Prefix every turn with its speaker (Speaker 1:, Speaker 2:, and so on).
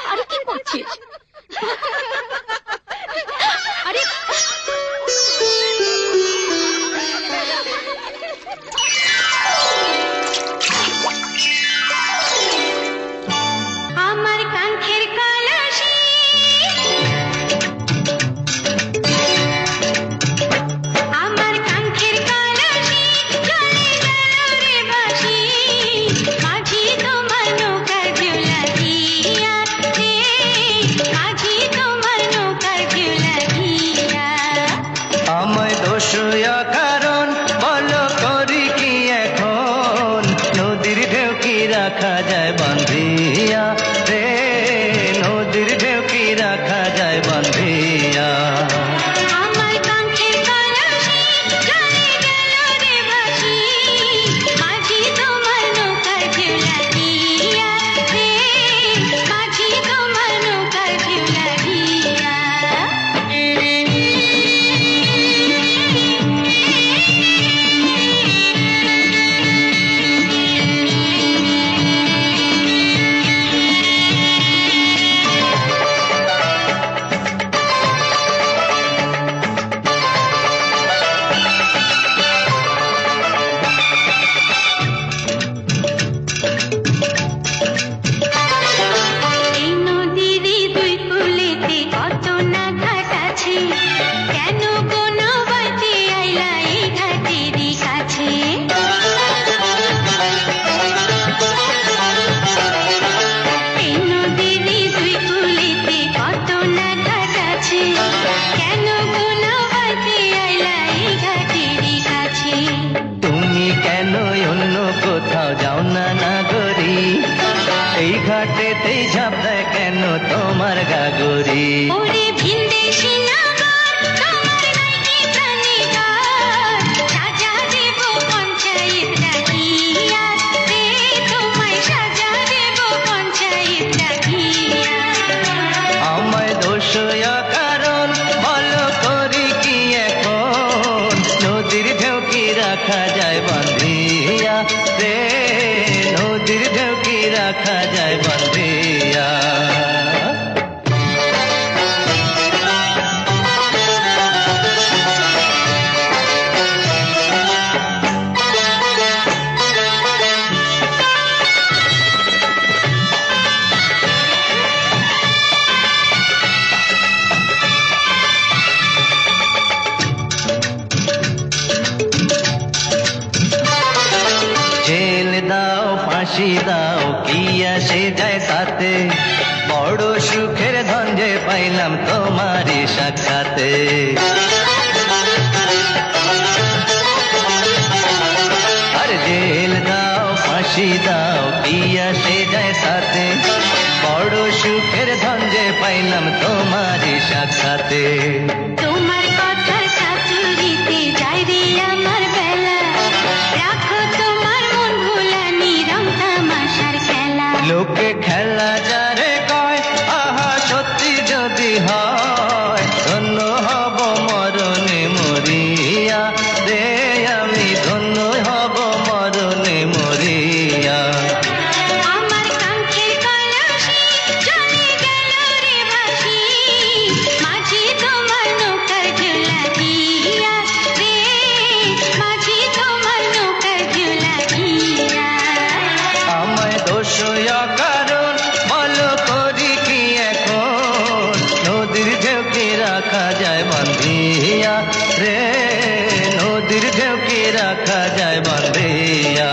Speaker 1: আরে কি করছিস? আরে
Speaker 2: আমার কাঙ্ক্ষের কলসি আমার কাঙ্ক্ষের কলসি চলে গেল রে বাসি মাঝি তোমার নৌকার ঢেউলা দিয়া রে মাঝি তোমার নৌকার ঢেউলা দিয়া
Speaker 3: আমায় দোষয়া কারণ বলো করি কি এখন নদীর ঢেউ কি রাখা যায় বান্ধিয়া রে নদীর ঢেউ কি রাখা যায় বান্ধিয়া
Speaker 2: আমার কাঙ্ক্ষের কলসি চলে গেল রে বাসি মাঝি তোমার নৌকার ঢেউলা দিয়া রে মাঝি তোমার নৌকার ঢেউলা দিয়া এই নদীর দুই কূলেতে কত না ঘাট আছে কেন কোনো বাতে আইলা এই ঘাটেরই কাছে এই নদীর দুই কূলেতে কত না ঘাট আছে কেন কোনো বাতে আইলা এই ঘাটেরই কাছে
Speaker 3: তুমি কেন অন্য কোথাও যাও না নাগরি এই ঘাটেতেই ঝাঁপ দেয় কেন তোমার গাগরি
Speaker 2: ওরে ভিনদেশি নাগর তোমার নাইকি প্রাণীকার সাজা দেব পঞ্চায়েত ডাকিয়া রে তোমায় সাজা দেব পঞ্চায়েত ডাকিয়া
Speaker 3: আমায় দোষয়া কারণ বলো করি কি এখন নদীর ঢেউ কি রাখা যায় বান্ধিয়া রে নদীর ঢেউ কি রাখা যায় বান্ধিয়া জেল দাও ফাঁসি দাও কি আসে যায় তাতে বড় সুখের ধন যে পাইলাম তোমারই সাক্ষাতে আর জেল দাও ফাঁসি দাও কি আসে যায় তাতে বড় সুখের ধন যে পাইলাম তোমারই সাক্ষাতে
Speaker 2: তোমার কথা চাতুরিতে যায় রে আমার বেলা রাখো তোমার মন ভোলা নিরম তামাশার খেলা
Speaker 3: লোকে খেলা যারে কয় আহা সত্যি যদি হয় ধন্য হব মরণে মরিয়া রে আমি ধন্য হব মরণে মরিয়া
Speaker 2: আমার কাঙ্ক্ষের কলসি চলে গেল রে ভাসি মাঝি তোমার নৌকার ঢেউলা দিয়া রে মাঝি তোমার নৌকার ঢেউলা দিয়া
Speaker 3: আমায় দোষয়া কারণ বলো করি কি এখন নদীর ঢেউ কি রাখা যায় বান্ধিয়া রে নদীর ঢেউ কি রাখা যায় বান্ধিয়া